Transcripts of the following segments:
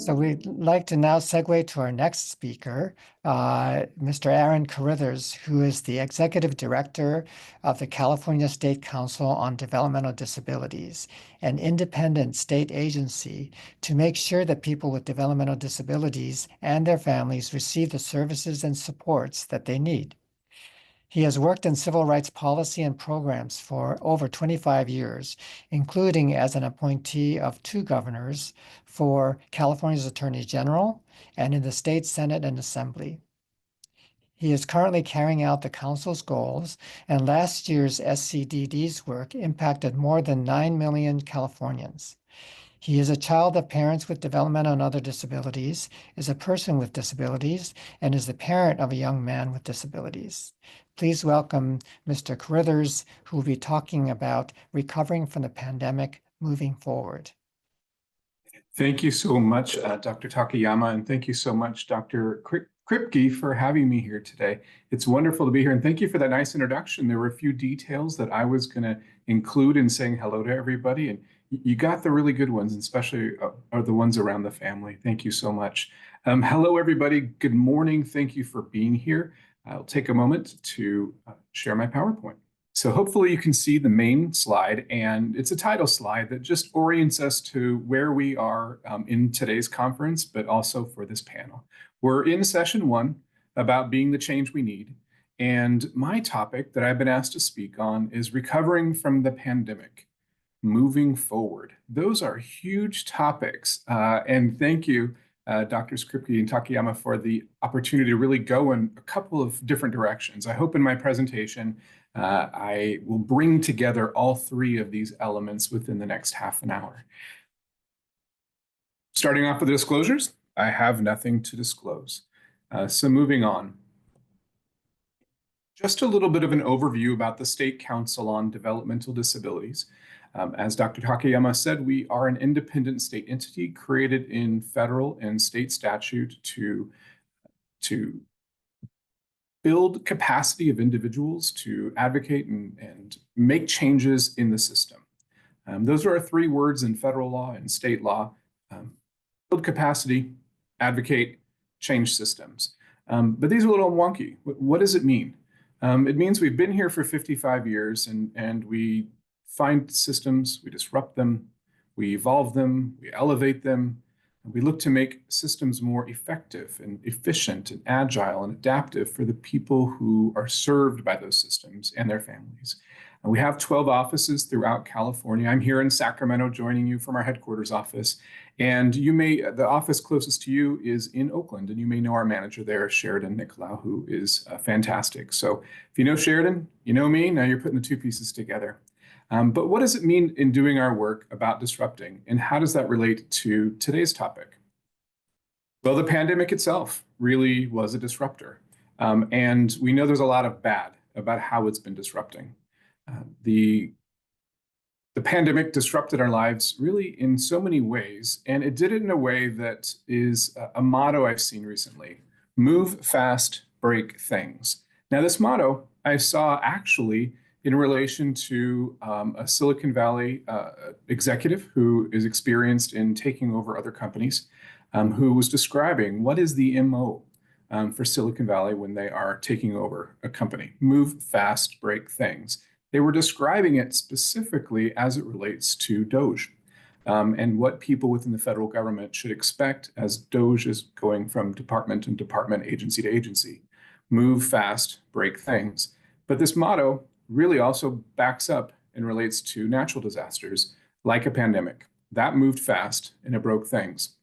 So we'd like to now segue to our next speaker, Mr. Aaron Carruthers, who is the Executive Director of the California State Council on Developmental Disabilities, an independent state agency to make sure that people with developmental disabilities and their families receive the services and supports that they need. He has worked in civil rights policy and programs for over 25 years, including as an appointee of 2 governors for California's Attorney General and in the state Senate and Assembly. He is currently carrying out the council's goals, and last year's SCDD's work impacted more than 9 million Californians. He is a child of parents with developmental and other disabilities, is a person with disabilities, and is the parent of a young man with disabilities. Please welcome Mr. Carruthers, who will be talking about recovering from the pandemic moving forward. Thank you so much, Dr. Takayama, and thank you so much, Dr. Kripke, for having me here today. It's wonderful to be here, and thank you for that nice introduction. There were a few details that I was going to include in saying hello to everybody, and you got the really good ones, especially are the ones around the family. Thank you so much. Hello, everybody. Good morning. Thank you for being here. I'll take a moment to share my PowerPoint. So hopefully you can see the main slide, and it's a title slide that just orients us to where we are in today's conference, but also for this panel. We're in session 1 about being the change we need. And my topic that I've been asked to speak on is recovering from the pandemic, moving forward. Those are huge topics. And thank you, Drs. Kripke and Takayama, for the opportunity to really go in a couple of different directions. I hope in my presentation, I will bring together all 3 of these elements within the next half an hour. Starting off with the disclosures, I have nothing to disclose. So moving on. Just a little bit of an overview about the State Council on Developmental Disabilities. As Dr. Takayama said, we are an independent state entity created in federal and state statute to build capacity of individuals to advocate and make changes in the system. Those are our 3 words in federal law and state law: build capacity, advocate, change systems. But these are a little wonky. What does it mean? It means we've been here for 55 years and we find systems, we disrupt them, we evolve them, we elevate them, and we look to make systems more effective and efficient and agile and adaptive for the people who are served by those systems and their families. And we have 12 offices throughout California. I'm here in Sacramento joining you from our headquarters office. And the office closest to you is in Oakland, and you may know our manager there, Sheridan Nicolau, who is fantastic. So if you know Sheridan, you know me, now you're putting the 2 pieces together. But what does it mean in doing our work about disrupting, and how does that relate to today's topic? Well, the pandemic itself really was a disruptor. And we know there's a lot of bad about how it's been disrupting. The pandemic disrupted our lives really in so many ways, and it did it in a way that is a motto I've seen recently: move fast, break things. Now, this motto I saw actually in relation to a Silicon Valley executive who is experienced in taking over other companies, who was describing what is the MO for Silicon Valley when they are taking over a company: move fast, break things. They were describing it specifically as it relates to DOGE and what people within the federal government should expect as DOGE is going from department to department, agency to agency: move fast, break things. But this motto really also backs up and relates to natural disasters like a pandemic. That moved fast and it broke things.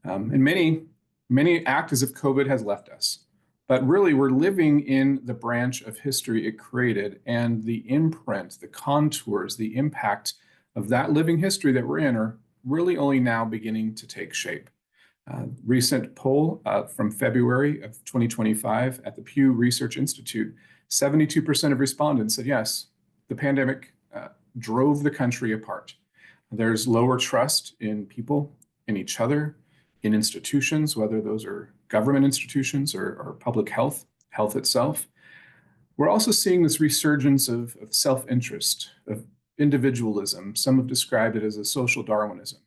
And many act as if COVID has left us. But really, we're living in the branch of history it created, and the imprint, the contours, the impact of that living history that we're in are really only now beginning to take shape. Recent poll from February of 2025 at the Pew Research Institute, 72% of respondents said, yes, the pandemic drove the country apart. There's lower trust in people, in each other, in institutions, whether those are government institutions or public health itself. We're also seeing this resurgence of self-interest, of individualism. Some have described it as a social Darwinism.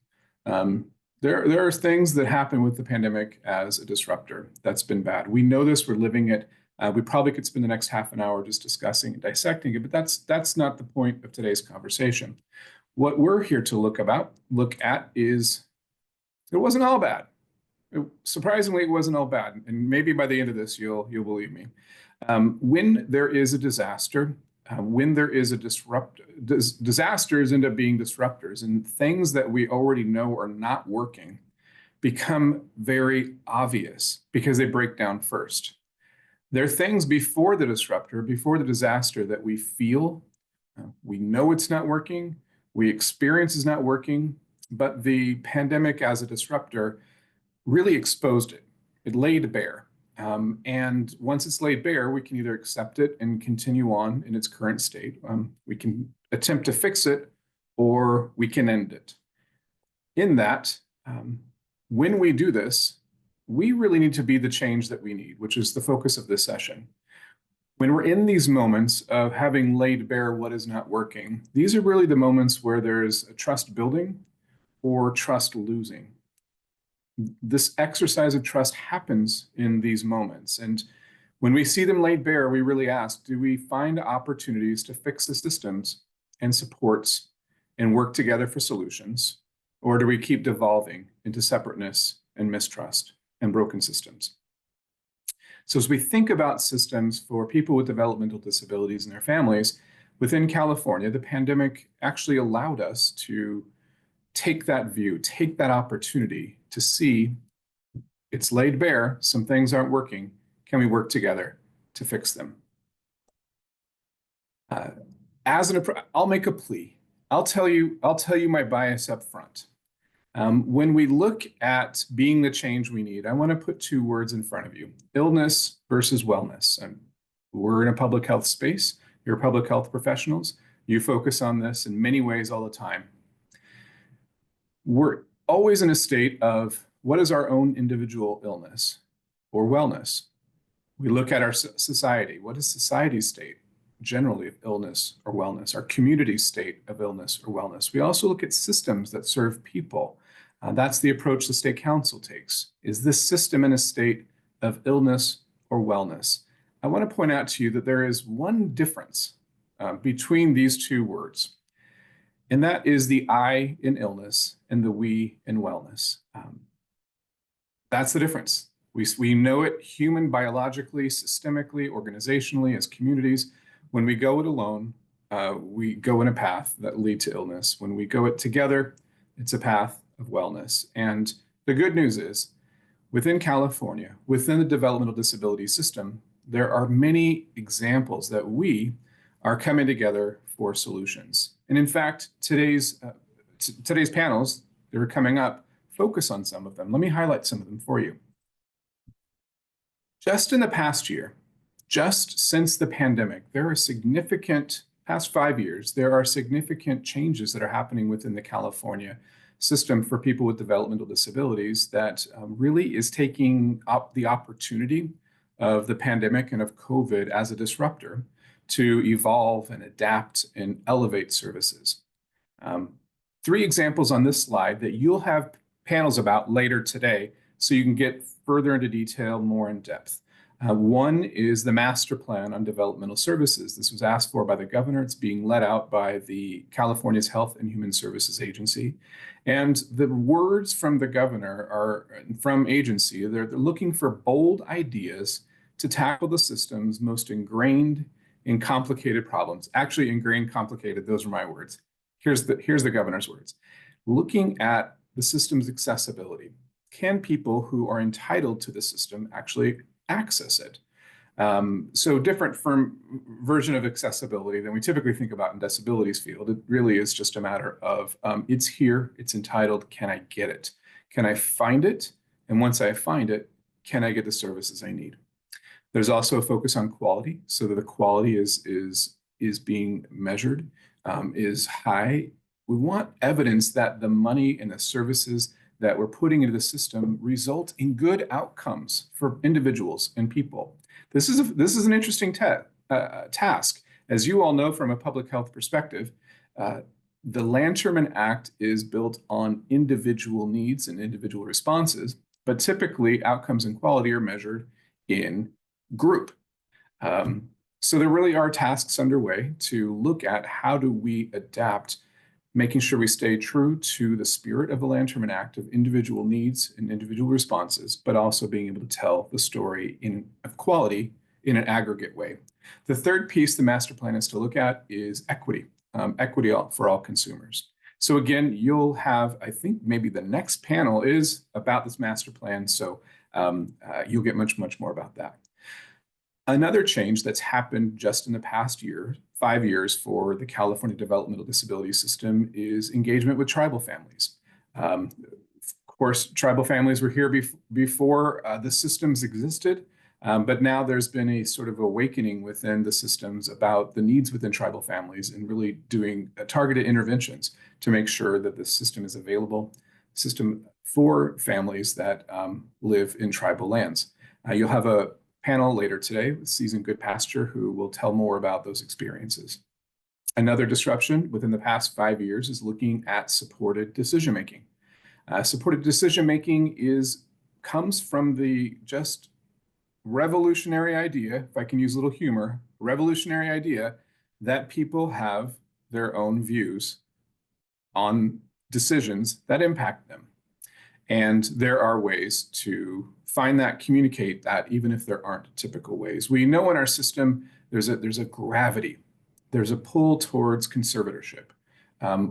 There are things that happen with the pandemic as a disruptor. That's been bad. We know this, we're living it. We probably could spend the next half an hour just discussing and dissecting it, but that's not the point of today's conversation. What we're here to look at is it wasn't all bad. Surprisingly, it wasn't all bad. And maybe by the end of this, you'll believe me. When there is a disaster, when there is a disasters end up being disruptors, and things that we already know are not working become very obvious because they break down first. There are things before the disruptor, before the disaster, that we feel, we know it's not working, we experience it's not working, but the pandemic as a disruptor really exposed it. It laid bare. And once it's laid bare, we can either accept it and continue on in its current state. We can attempt to fix it, or we can end it. In that, when we do this, we really need to be the change that we need, which is the focus of this session. When we're in these moments of having laid bare what is not working, these are really the moments where there's a trust building or trust losing. This exercise of trust happens in these moments. And when we see them laid bare, we really ask, do we find opportunities to fix the systems and supports and work together for solutions? Or do we keep devolving into separateness and mistrust and broken systems? So as we think about systems for people with developmental disabilities and their families, within California, the pandemic actually allowed us to take that view, take that opportunity to see it's laid bare, some things aren't working. Can we work together to fix them? I'll make a plea. I'll tell you my bias up front. When we look at being the change we need, I want to put two words in front of you: illness versus wellness. We're in a public health space. You're public health professionals. You focus on this in many ways all the time. We're always in a state of what is our own individual illness or wellness. We look at our society. What is society's state generally of illness or wellness? Our community's state of illness or wellness. We also look at systems that serve people. That's the approach the state council takes. Is this system in a state of illness or wellness? I want to point out to you that there is one difference between these two words. And that is the I in illness and the we in wellness. That's the difference. We know it human, biologically, systemically, organizationally, as communities. When we go it alone, we go in a path that lead to illness. When we go it together, it's a path of wellness. And the good news is, within California, within the developmental disability system, there are many examples that we are coming together for solutions. And in fact, today's panels that are coming up focus on some of them. Let me highlight some of them for you. Just in the past year, just since the pandemic, there are significant, past 5 years, there are significant changes that are happening within the California system for people with developmental disabilities that really is taking up the opportunity of the pandemic and of COVID as a disruptor to evolve and adapt and elevate services. 3 examples on this slide that you'll have panels about later today, so you can get further into detail, more in depth. One is the master plan on developmental services. This was asked for by the governor. It's being led out by the California's Health and Human Services Agency. And the words from the governor are from agency. They're looking for bold ideas to tackle the system's most ingrained and complicated problems. Actually, ingrained, complicated, those are my words. Here's the governor's words. Looking at the system's accessibility. Can people who are entitled to the system actually access it? So different version of accessibility than we typically think about in disabilities field. It really is just a matter of it's here, it's entitled, can I get it? Can I find it? And once I find it, can I get the services I need? There's also a focus on quality, so that the quality is being measured, is high. We want evidence that the money and the services that we're putting into the system result in good outcomes for individuals and people. This is an interesting task. As you all know from a public health perspective, The Lanterman Act is built on individual needs and individual responses, but typically outcomes and quality are measured in group. So there really are tasks underway to look at how do we adapt, making sure we stay true to the spirit of the Lanterman Act of individual needs and individual responses, but also being able to tell the story of quality in an aggregate way. The third piece the master plan is to look at is equity, equity for all consumers. So again, you'll have, I think maybe the next panel is about this master plan. So you'll get much, much more about that. Another change that's happened just in the past year, 5 years for the California Developmental Disabilities System is engagement with tribal families. Of course, tribal families were here before the systems existed, but now there's been a sort of awakening within the systems about the needs within tribal families and really doing targeted interventions to make sure that the system is available, system for families that live in tribal lands. You'll have a panel later today with Season Good Pasture, who will tell more about those experiences. Another disruption within the past 5 years is looking at supported decision-making. Supported decision-making comes from the just revolutionary idea, if I can use a little humor, revolutionary idea that people have their own views on decisions that impact them. And there are ways to find that, communicate that, even if there aren't typical ways. We know in our system there's a gravity, there's a pull towards conservatorship,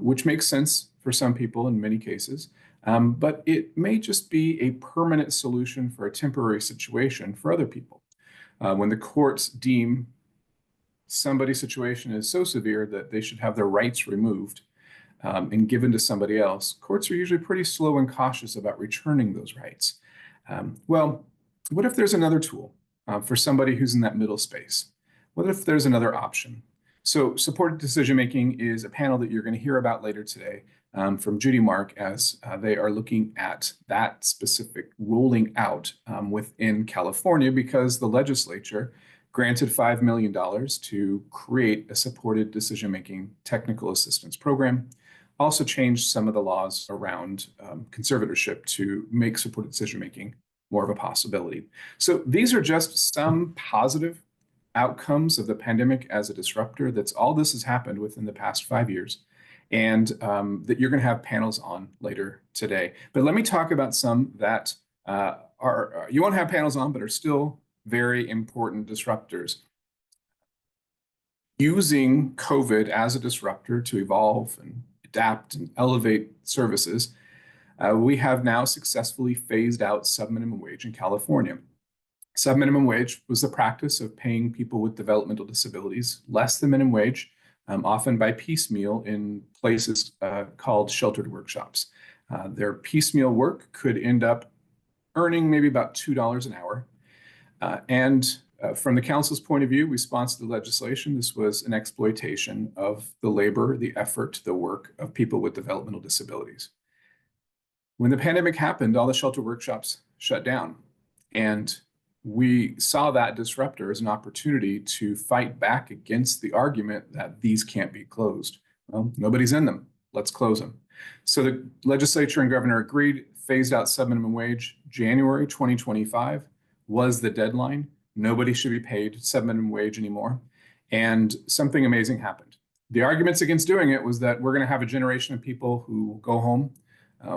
which makes sense for some people in many cases, but it may just be a permanent solution for a temporary situation for other people. When the courts deem somebody's situation is so severe that they should have their rights removed, and given to somebody else, courts are usually pretty slow and cautious about returning those rights. Well, what if there's another tool for somebody who's in that middle space? What if there's another option? So supported decision-making is a panel that you're going to hear about later today from Judy Mark as they are looking at that specific rolling out within California because the legislature granted $5 million to create a supported decision-making technical assistance program. Also changed some of the laws around conservatorship to make supported decision-making more of a possibility. So these are just some positive outcomes of the pandemic as a disruptor. That's all this has happened within the past 5 years, and that you're going to have panels on later today. But let me talk about some that you won't have panels on, but are still very important disruptors. Using COVID as a disruptor to evolve and adapt and elevate services, we have now successfully phased out subminimum wage in California. Subminimum wage was the practice of paying people with developmental disabilities less than minimum wage, often by piecemeal in places called sheltered workshops. Their piecemeal work could end up earning maybe about $2 an hour. From the council's point of view, we sponsored the legislation. This was an exploitation of the labor, the effort, the work of people with developmental disabilities. When the pandemic happened, all the shelter workshops shut down. And we saw that disruptor as an opportunity to fight back against the argument that these can't be closed. Well, nobody's in them. Let's close them. So the legislature and governor agreed, phased out subminimum wage. January 2025 was the deadline. Nobody should be paid subminimum wage anymore. And something amazing happened. The arguments against doing it was that we're going to have a generation of people who will go home,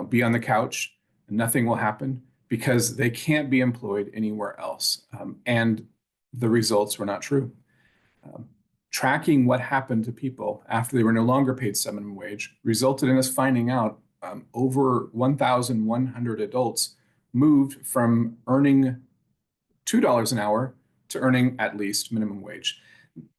be on the couch, and nothing will happen because they can't be employed anywhere else. And the results were not true. Tracking what happened to people after they were no longer paid subminimum wage resulted in us finding out over 1,100 adults moved from earning $2 an hour to earning at least minimum wage.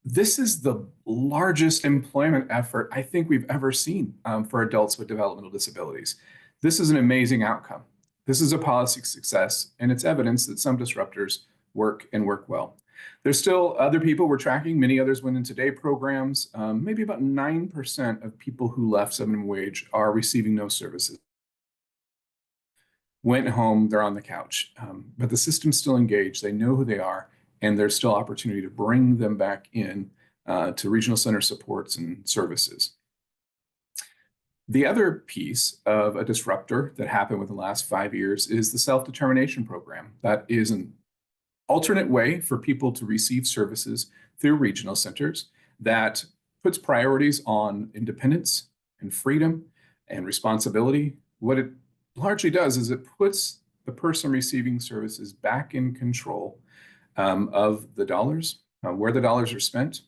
This is the largest employment effort I think we've ever seen for adults with developmental disabilities. This is an amazing outcome. This is a policy success, and it's evidence that some disruptors work and work well. There's still other people we're tracking. Many others went into day programs. Maybe about 9% of people who left subminimum wage are receiving no services. Went home, they're on the couch, but the system's still engaged. They know who they are, and there's still opportunity to bring them back in to regional center supports and services. The other piece of a disruptor that happened within the last 5 years is the self-determination program. That is an alternate way for people to receive services through regional centers that puts priorities on independence and freedom and responsibility. What it largely does is it puts the person receiving services back in control of the dollars, where the dollars are spent.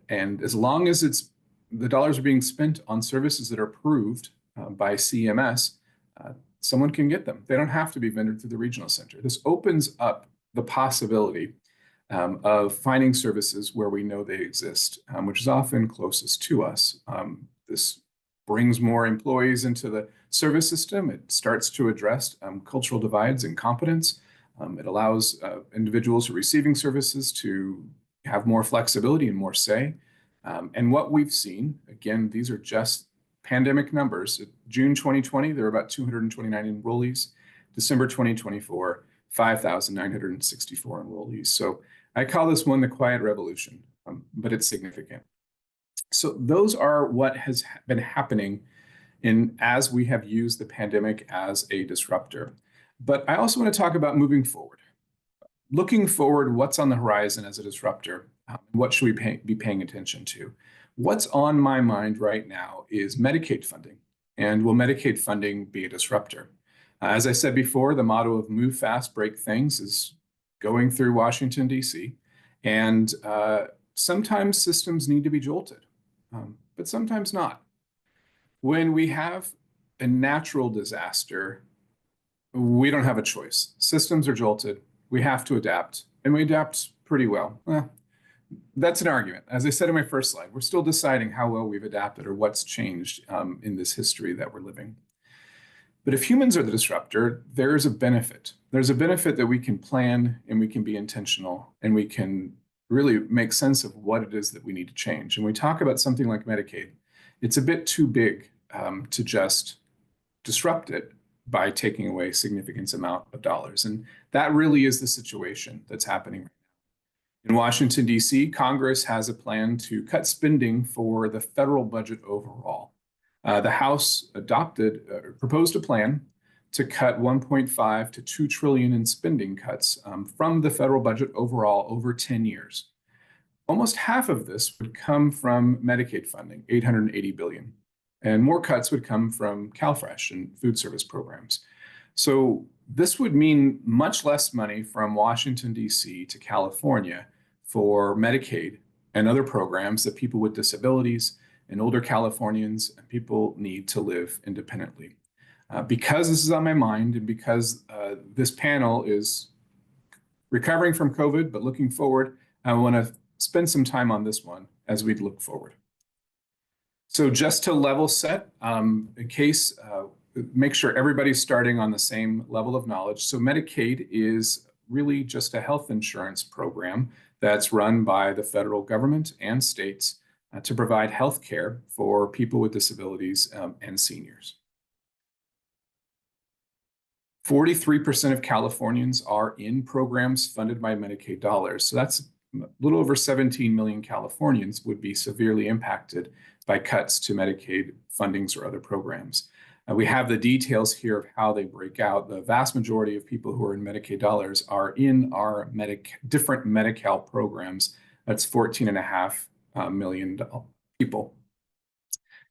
And as long as the dollars are being spent on services that are approved by CMS, someone can get them. They don't have to be vended through the regional center. This opens up the possibility of finding services where we know they exist, which is often closest to us. This brings more employees into the service system. It starts to address cultural divides and competence. It allows individuals who are receiving services to have more flexibility and more say. And what we've seen, again, these are just pandemic numbers. June 2020, there were about 229 enrollees. December 2024, 5,964 enrollees. So I call this one the quiet revolution, but it's significant. So those are what has been happening as we have used the pandemic as a disruptor. But I also want to talk about moving forward. Looking forward, what's on the horizon as a disruptor? What should we be paying attention to? What's on my mind right now is Medicaid funding. And will Medicaid funding be a disruptor? As I said before, the motto of move fast, break things is going through Washington, D.C. And sometimes systems need to be jolted, but sometimes not. When we have a natural disaster, we don't have a choice. Systems are jolted. We have to adapt, and we adapt pretty well. That's an argument. As I said in my first slide, we're still deciding how well we've adapted or what's changed in this history that we're living. But if humans are the disruptor, there's a benefit. There's a benefit that we can plan and we can be intentional and we can really make sense of what it is that we need to change. And we talk about something like Medicaid. It's a bit too big to just disrupt it by taking away a significant amount of dollars. And that really is the situation that's happening right now. In Washington, D.C., Congress has a plan to cut spending for the federal budget overall. The House proposed a plan to cut 1.5 to 2 trillion in spending cuts from the federal budget overall over 10 years. Almost half of this would come from Medicaid funding, 880 billion. And more cuts would come from CalFresh and food service programs. So this would mean much less money from Washington, D.C. to California for Medicaid and other programs that people with disabilities and older Californians and people need to live independently. Because this is on my mind and because this panel is recovering from COVID, but looking forward, I want to spend some time on this one as we look forward. So just to level set, in case, make sure everybody's starting on the same level of knowledge. So Medicaid is really just a health insurance program that's run by the federal government and states to provide health care for people with disabilities and seniors. 43% of Californians are in programs funded by Medicaid dollars. So that's a little over 17 million Californians would be severely impacted by cuts to Medicaid fundings or other programs. We have the details here of how they break out. The vast majority of people who are in Medicaid dollars are in our different Medi-Cal programs. That's 14.5 million people.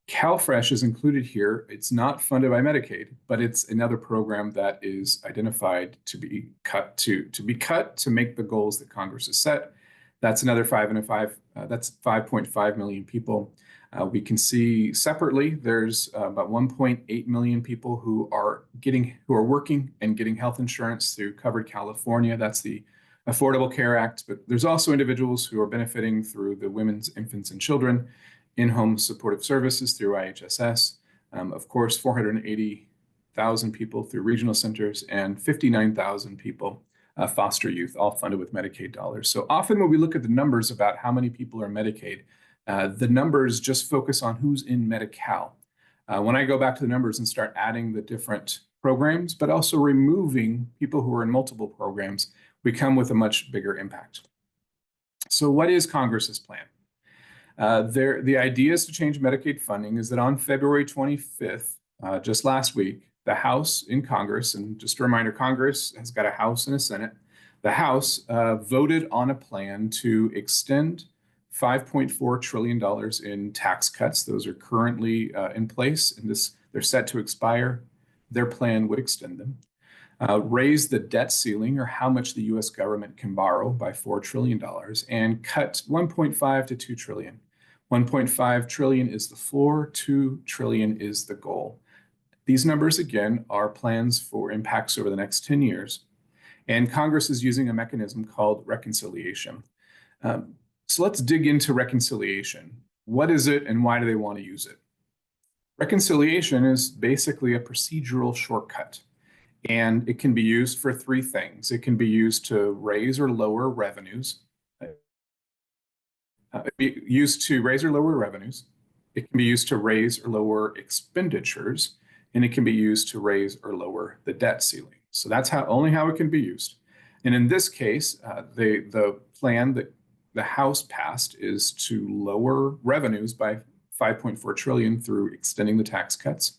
CalFresh is included here. It's not funded by Medicaid, but it's another program that is identified to be cut to make the goals that Congress has set. That's another 5.5 million people. We can see separately there's about 1.8 million people who are working and getting health insurance through Covered California. That's the Affordable Care Act, but there's also individuals who are benefiting through the Women's, Infants, and Children in-home supportive services through IHSS. Of course, 480,000 people through regional centers and 59,000 people foster youth, all funded with Medicaid dollars. So often when we look at the numbers about how many people are Medicaid, the numbers just focus on who's in Medi-Cal. When I go back to the numbers and start adding the different programs, but also removing people who are in multiple programs, we come with a much bigger impact. So what is Congress's plan? The idea is to change Medicaid funding is that on February 25th, just last week, the House in Congress, and just a reminder, Congress has got a House and a Senate. The House voted on a plan to extend $5.4 trillion in tax cuts. Those are currently in place, and they're set to expire. Their plan would extend them. Raise the debt ceiling, or how much the US government can borrow, by $4 trillion, and cut 1.5 to 2 trillion. 1.5 trillion is the floor, 2 trillion is the goal. These numbers, again, are plans for impacts over the next 10 years. And Congress is using a mechanism called reconciliation. So let's dig into reconciliation. What is it and why do they want to use it? Reconciliation is basically a procedural shortcut, and it can be used for three things. It can be used to raise or lower revenues. It can be used to raise or lower revenues. It can be used to raise or lower expenditures, and it can be used to raise or lower the debt ceiling. So that's only how it can be used. And in this case, the plan that the House passed is to lower revenues by 5.4 trillion through extending the tax cuts,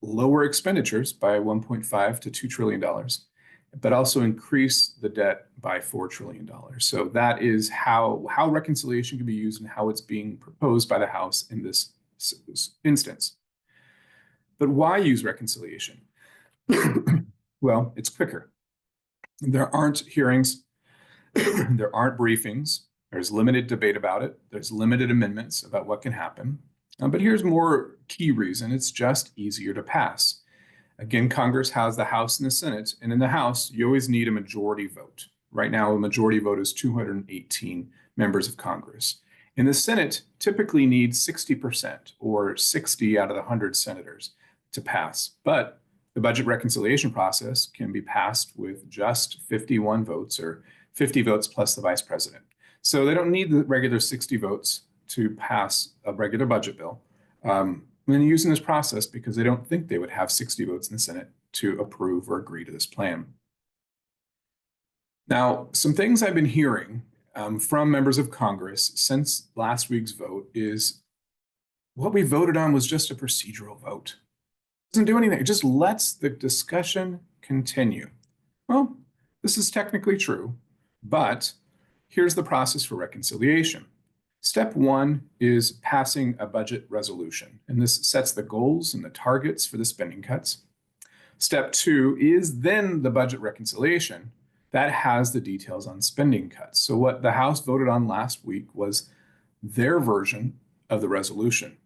lower expenditures by 1.5 to 2 trillion dollars, but also increase the debt by $4 trillion. So that is how reconciliation can be used and how it's being proposed by the House in this instance. But why use reconciliation? Well, it's quicker. There aren't hearings, there aren't briefings, there's limited debate about it, there's limited amendments about what can happen. But here's more key reason: it's just easier to pass. Again, Congress has the House and the Senate, and in the House, you always need a majority vote. Right now, a majority vote is 218 members of Congress. In the Senate, typically needs 60%, or 60 out of the 100 senators, to pass. But the budget reconciliation process can be passed with just 51 votes, or 50 votes plus the vice president. So they don't need the regular 60 votes to pass a regular budget bill. And using this process because they don't think they would have 60 votes in the Senate to approve or agree to this plan. Now, some things I've been hearing from members of Congress since last week's vote is what we voted on was just a procedural vote. It doesn't do anything. It just lets the discussion continue. Well, this is technically true, but here's the process for reconciliation. Step one is passing a budget resolution, and this sets the goals and the targets for the spending cuts. Step two is then the budget reconciliation. That has the details on spending cuts. So what the House voted on last week was their version of the resolution.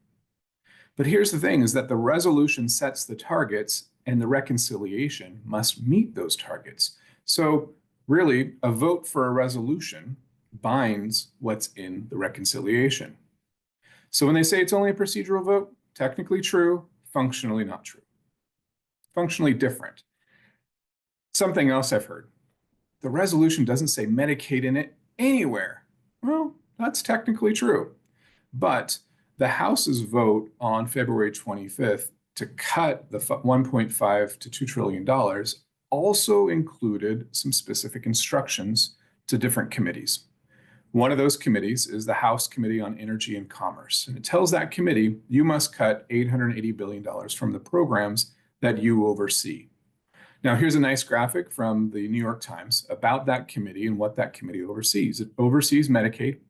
But here's the thing, is that the resolution sets the targets and the reconciliation must meet those targets. So really, a vote for a resolution binds what's in the reconciliation. So when they say it's only a procedural vote, technically true, functionally not true. Functionally different. Something else I've heard: the resolution doesn't say Medicaid in it anywhere. Well, that's technically true. But the House's vote on February 25th to cut the 1.5 to $2 trillion also included some specific instructions to different committees. One of those committees is the House Committee on Energy and Commerce, and it tells that committee you must cut $880 billion from the programs that you oversee. Now, here's a nice graphic from the New York Times about that committee and what that committee oversees. It oversees Medicaid,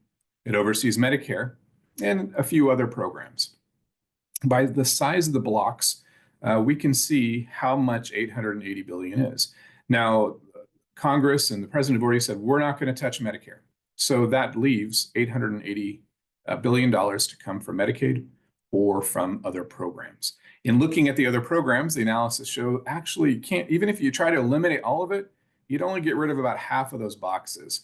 it oversees Medicare, and a few other programs. By the size of the blocks, we can see how much $880 billion is. Now, Congress and the president have already said, we're not going to touch Medicare. So that leaves $880 billion to come from Medicaid or from other programs. In looking at the other programs, the analysis show actually you can't, even if you try to eliminate all of it, you'd only get rid of about half of those boxes.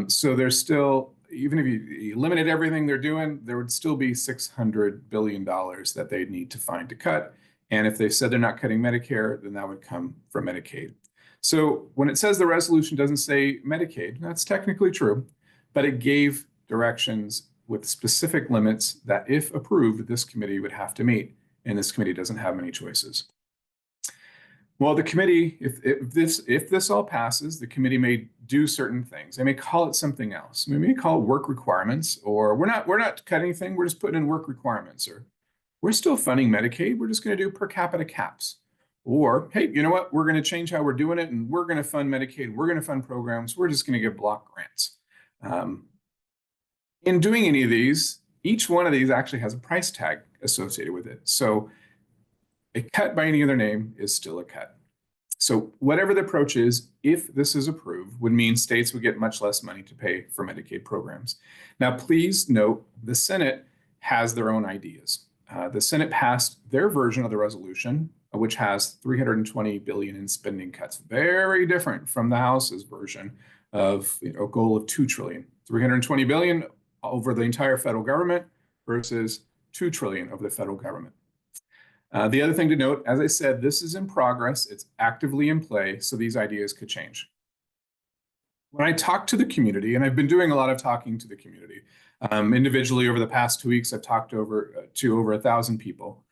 So there's still, even if you eliminate everything they're doing, there would still be $600 billion that they'd need to find to cut. And if they said they're not cutting Medicare, then that would come from Medicaid. So when it says the resolution doesn't say Medicaid, that's technically true, but it gave directions with specific limits that, if approved, this committee would have to meet. And this committee doesn't have many choices. Well, the committee, if this all passes, the committee may do certain things. They may call it something else. We may call it work requirements, or we're not cutting anything. We're just putting in work requirements, or we're still funding Medicaid. We're just going to do per capita caps. Or, hey, you know what? We're going to change how we're doing it, and we're going to fund Medicaid. We're going to fund programs. We're just going to give block grants. In doing any of these, each one of these actually has a price tag associated with it. So a cut by any other name is still a cut. So whatever the approach is, if this is approved, would mean states would get much less money to pay for Medicaid programs. Now, please note the Senate has their own ideas. The Senate passed their version of the resolution, which has $320 billion in spending cuts, very different from the House's version of a goal of $2 trillion. $320 billion over the entire federal government versus $2 trillion over the federal government. The other thing to note, as I said, this is in progress. It's actively in play, so these ideas could change. When I talk to the community, and I've been doing a lot of talking to the community, individually over the past 2 weeks, I've talked to over 1,000 people.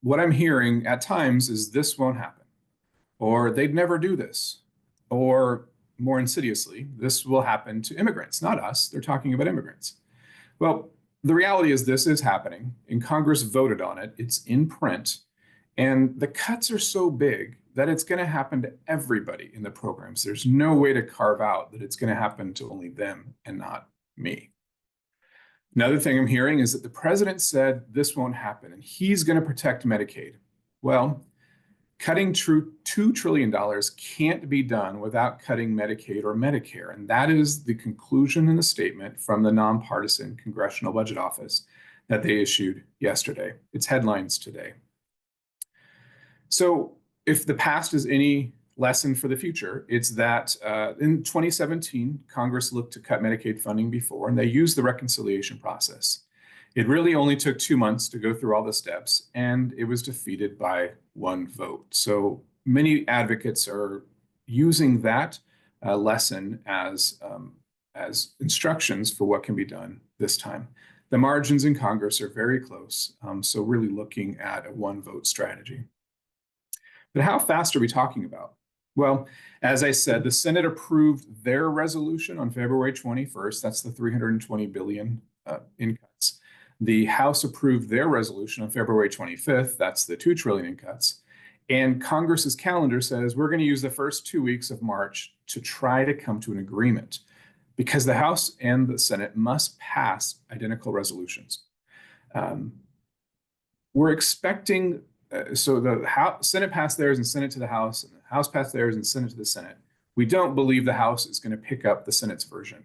What I'm hearing at times is this won't happen, or they'd never do this, or more insidiously, this will happen to immigrants, not us. They're talking about immigrants. Well, the reality is this is happening, and Congress voted on it. It's in print, and the cuts are so big that it's going to happen to everybody in the programs. There's no way to carve out that it's going to happen to only them and not me. Another thing I'm hearing is that the president said this won't happen, and he's going to protect Medicaid. Well, cutting $2 trillion can't be done without cutting Medicaid or Medicare. And that is the conclusion in the statement from the nonpartisan Congressional Budget Office that they issued yesterday. It's headlines today. So if the past is any lesson for the future, it's that in 2017, Congress looked to cut Medicaid funding before, and they used the reconciliation process. It really only took 2 months to go through all the steps, and it was defeated by 1 vote. So many advocates are using that lesson as instructions for what can be done this time. The margins in Congress are very close, so really looking at a 1-vote strategy. But how fast are we talking about? Well, as I said, the Senate approved their resolution on February 21st. That's the $320 billion in cuts. The House approved their resolution on February 25th. That's the $2 trillion in cuts. And Congress's calendar says we're going to use the first 2 weeks of March to try to come to an agreement, because the House and the Senate must pass identical resolutions. We're expecting, so the Senate passed theirs and sent it to the House, and the House passed theirs and sent it to the Senate. We don't believe the House is going to pick up the Senate's version.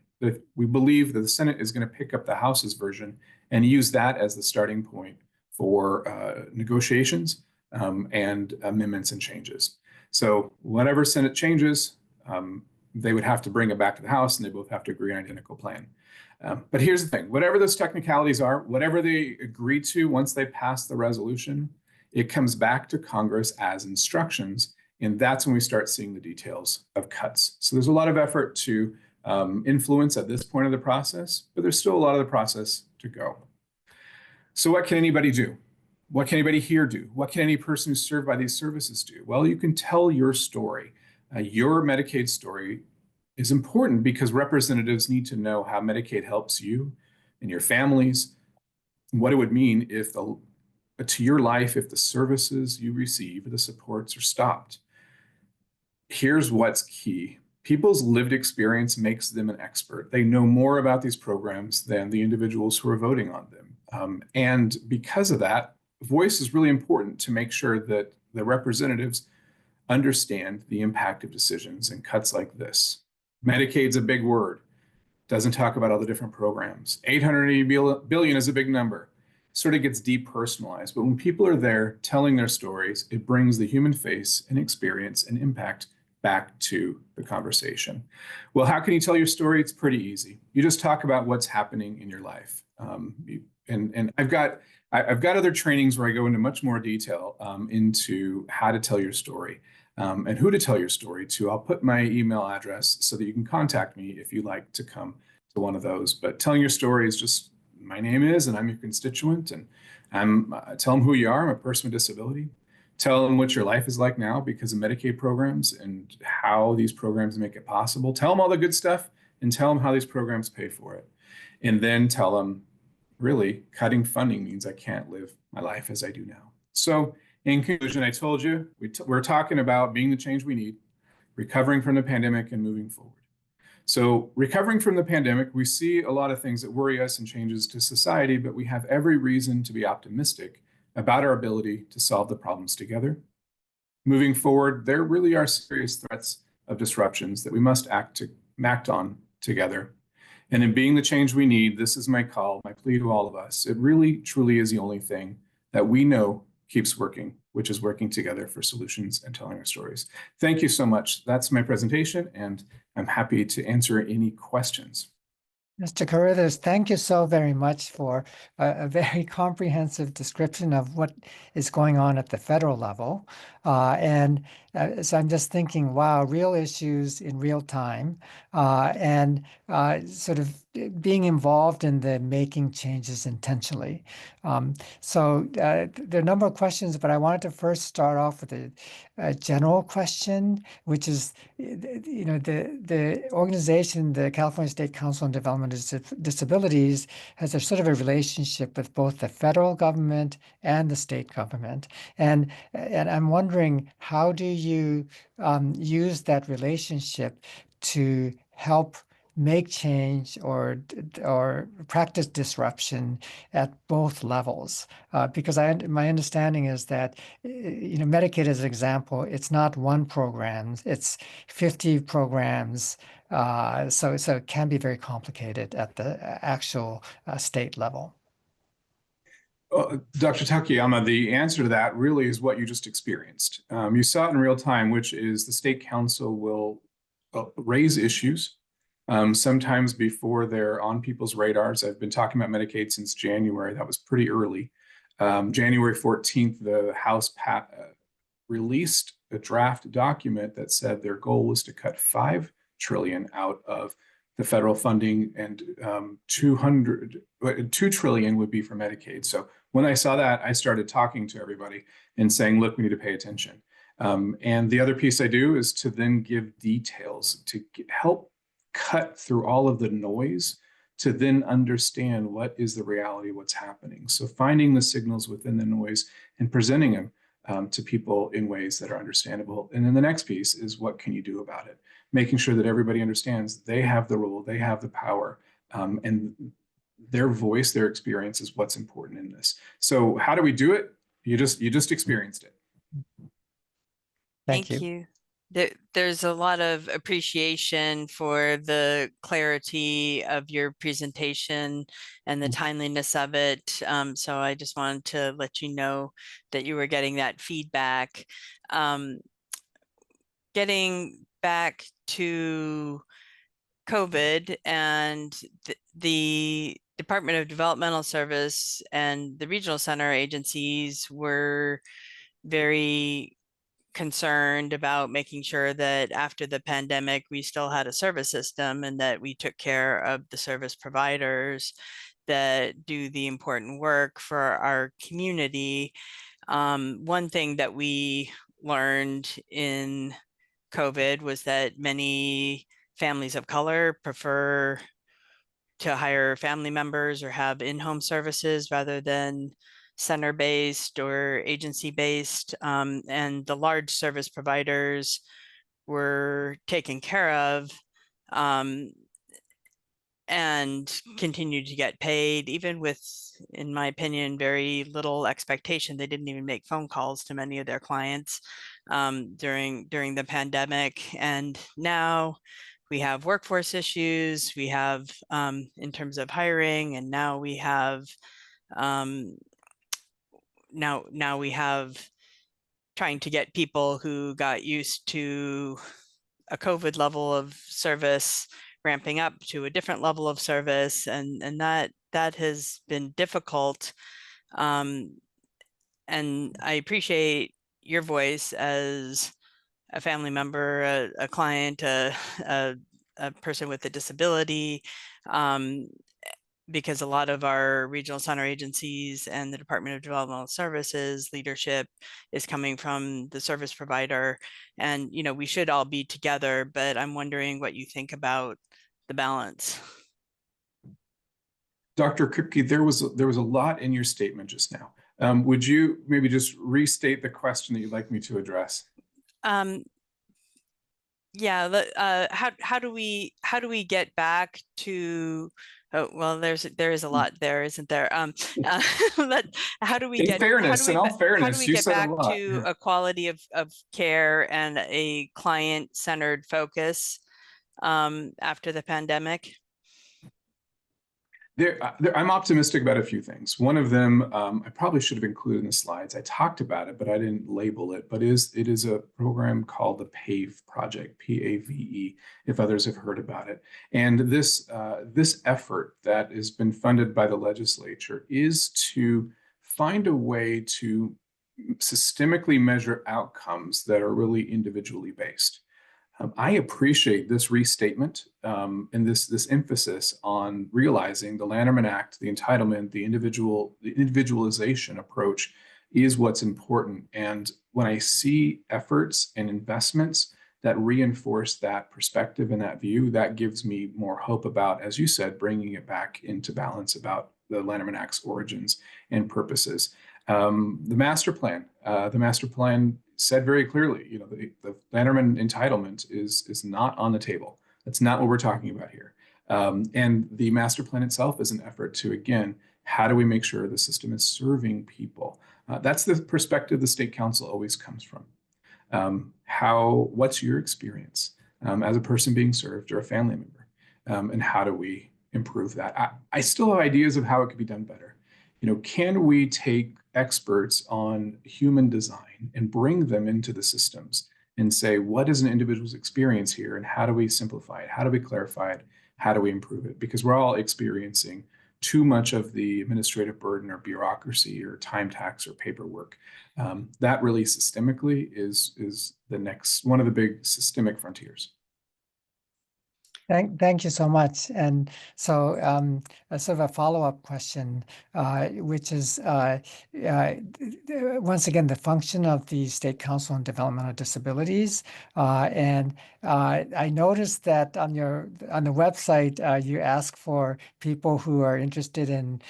We believe that the Senate is going to pick up the House's version and use that as the starting point for negotiations and amendments and changes. So whatever Senate changes, they would have to bring it back to the House, and they both have to agree on an identical plan. But here's the thing, whatever those technicalities are, whatever they agree to once they pass the resolution, it comes back to Congress as instructions, and that's when we start seeing the details of cuts. So there's a lot of effort to influence at this point of the process, but there's still a lot of the process to go. So what can anybody do? What can anybody here do? What can any person who's served by these services do? Well, you can tell your story. Your Medicaid story is important because representatives need to know how Medicaid helps you and your families, what it would mean if to your life if the services you receive, the supports are stopped. Here's what's key. People's lived experience makes them an expert. They know more about these programs than the individuals who are voting on them. And because of that, voice is really important to make sure that the representatives understand the impact of decisions and cuts like this. Medicaid's a big word. Doesn't talk about all the different programs. $880 billion is a big number. Sort of gets depersonalized. But when people are there telling their stories, it brings the human face and experience and impact back to the conversation. Well, how can you tell your story? It's pretty easy. You just talk about what's happening in your life. And I've got other trainings where I go into much more detail into how to tell your story and who to tell your story to. I'll put my email address so that you can contact me if you'd like to come to one of those. But telling your story is just, my name is, and I'm your constituent, and tell them who you are. I'm a person with disability. Tell them what your life is like now because of Medicaid programs and how these programs make it possible. Tell them all the good stuff and tell them how these programs pay for it. And then tell them, really, cutting funding means I can't live my life as I do now. So, in conclusion, I told you we're talking about being the change we need, recovering from the pandemic, and moving forward. So, recovering from the pandemic, we see a lot of things that worry us and changes to society, but we have every reason to be optimistic about our ability to solve the problems together. Moving forward, there really are serious threats of disruptions that we must act on together. And in being the change we need, this is my call, my plea to all of us. It really, truly is the only thing that we know keeps working, which is working together for solutions and telling our stories. Thank you so much. That's my presentation, and I'm happy to answer any questions. Mr. Carruthers, thank you so very much for a very comprehensive description of what is going on at the federal level. So I'm just thinking, wow, real issues in real time, and sort of being involved in the making changes intentionally. There are a number of questions, but I wanted to first start off with a general question, which is, the organization, the California State Council on Developmental Disabilities, has a sort of a relationship with both the federal government and the state government. And I'm wondering, how do you use that relationship to help make change or practice disruption at both levels? Because my understanding is that, Medicaid, as an example, it's not one program, it's 50 programs. So it can be very complicated at the actual state level. Dr. Takayama, the answer to that really is what you just experienced. You saw it in real time, which is the state council will raise issues sometimes before they're on people's radars. I've been talking about Medicaid since January. That was pretty early. January 14th, the House released a draft document that said their goal was to cut $5 trillion out of the federal funding, and $2 trillion would be for Medicaid. So when I saw that, I started talking to everybody and saying, look, we need to pay attention. And the other piece I do is to then give details to help cut through all of the noise to then understand what is the reality, what's happening. So finding the signals within the noise and presenting them to people in ways that are understandable. And then the next piece is, what can you do about it? Making sure that everybody understands they have the role, they have the power, and their voice, their experience is what's important in this. So how do we do it? You just experienced it. Thank you. Thank you. There's a lot of appreciation for the clarity of your presentation and the timeliness of it. So I just wanted to let you know that you were getting that feedback. Getting back to COVID, and the Department of Developmental Service and the regional center agencies were very concerned about making sure that after the pandemic, we still had a service system and that we took care of the service providers that do the important work for our community. One thing that we learned in COVID was that many families of color prefer to hire family members or have in-home services rather than center-based or agency-based, and the large service providers were taken care of and continued to get paid, even with, in my opinion, very little expectation. They didn't even make phone calls to many of their clients during the pandemic. And now we have workforce issues, we have in terms of hiring, and now we have now we have trying to get people who got used to a COVID level of service ramping up to a different level of service, and that has been difficult. And I appreciate your voice as a family member, a client, a person with a disability, because a lot of our regional center agencies and the Department of Developmental Services leadership is coming from the service provider. And, you know, we should all be together, but I'm wondering what you think about the balance. Dr. Kripke, there was a lot in your statement just now. Would you maybe just restate the question that you'd like me to address? Yeah, how do we get back to, oh, well, there is a lot there, isn't there? But how do we In get fairness, in all how do fairness, we you get said a back lot. to Yeah. a quality of care and a client-centered focus after the pandemic? I'm optimistic about a few things. One of them, I probably should have included in the slides. I talked about it, but I didn't label it. But it is a program called the PAVE project, P-A-V-E, if others have heard about it. And this effort that has been funded by the legislature is to find a way to systemically measure outcomes that are really individually based. I appreciate this restatement and this emphasis on realizing the Lanterman Act, the entitlement, the individualization approach is what's important. And when I see efforts and investments that reinforce that perspective and that view, that gives me more hope about, as you said, bringing it back into balance about the Lanterman Act's origins and purposes. The master plan said very clearly, you know, the Lanterman entitlement is not on the table. That's not what we're talking about here. And the master plan itself is an effort to, again, how do we make sure the system is serving people? That's the perspective the state council always comes from. What's your experience as a person being served or a family member? And how do we improve that? I still have ideas of how it could be done better. You know, can we take experts on human design and bring them into the systems and say, what is an individual's experience here and how do we simplify it? How do we clarify it? How do we improve it? Because we're all experiencing too much of the administrative burden or bureaucracy or time tax or paperwork. That really systemically is the next one of the big systemic frontiers. Thank you so much. And so a sort of a follow-up question, which is once again, the function of the State Council on Developmental Disabilities. And I noticed that on the website, you ask for people who are interested in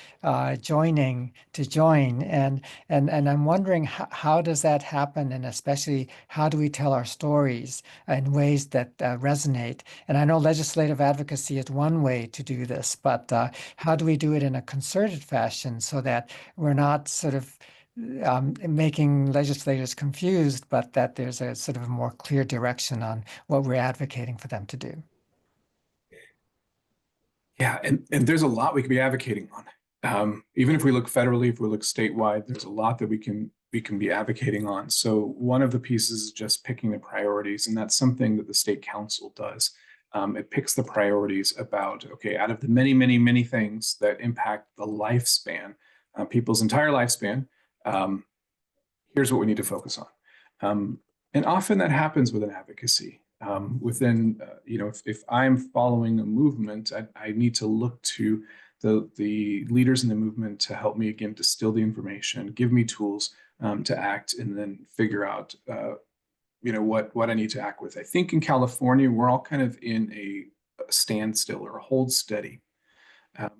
joining to join. And I'm wondering how does that happen? And especially how do we tell our stories in ways that resonate? And I know legislative advocacy is one way to do this, but how do we do it in a concerted fashion so that we're not sort of making legislators confused, but that there's a sort of a more clear direction on what we're advocating for them to do? Yeah, and there's a lot we could be advocating on. Even if we look federally, if we look statewide, there's a lot that we can be advocating on. So one of the pieces is just picking the priorities, and that's something that the state council does. It picks the priorities about, okay, out of the many, many, many things that impact the lifespan, people's entire lifespan, here's what we need to focus on. And often that happens with an advocacy. You know, if I'm following a movement, I need to look to the leaders in the movement to help me, again, distill the information, give me tools to act, and then figure out you know, what I need to act with. I think in California, we're all kind of in a standstill or a hold steady.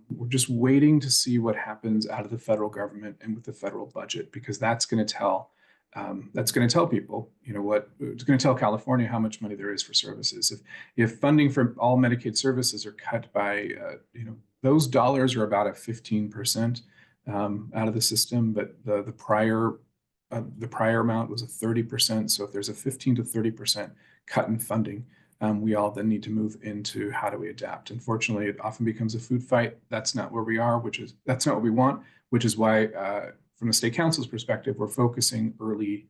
We're just waiting to see what happens out of the federal government and with the federal budget, because that's going to tell people, you know, it's going to tell California how much money there is for services. If funding for all Medicaid services are cut by, you know, those dollars are about at 15% out of the system, but the prior amount was a 30%. So if there's a 15 to 30% cut in funding, we all then need to move into how do we adapt. Unfortunately, it often becomes a food fight. That's not where we are, that's not what we want, which is why from the state council's perspective, we're focusing early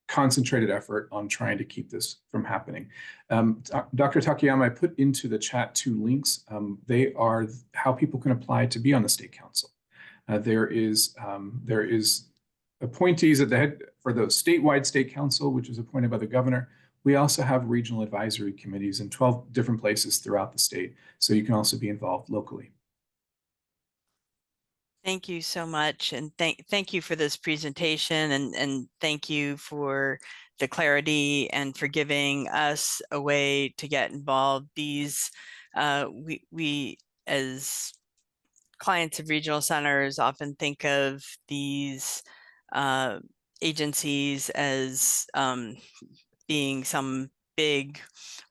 concentrated effort on trying to keep this from happening. Dr. Takayama, I put into the chat 2 links. They are how people can apply to be on the state council. There is appointees at the head for the statewide state council, which is appointed by the governor. We also have regional advisory committees in 12 different places throughout the state, so you can also be involved locally. Thank you so much, and thank you for this presentation, and thank you for the clarity and for giving us a way to get involved. These we as clients of regional centers often think of these agencies as being some big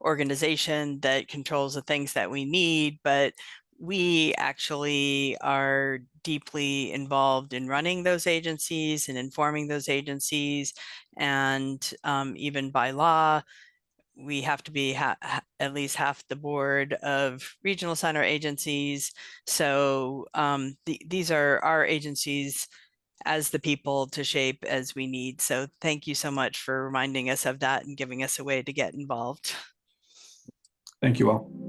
organization that controls the things that we need, but we actually are deeply involved in running those agencies and informing those agencies. And even by law, we have to be at least half the board of regional center agencies. So these are our agencies as the people to shape as we need. So thank you so much for reminding us of that and giving us a way to get involved. Thank you all.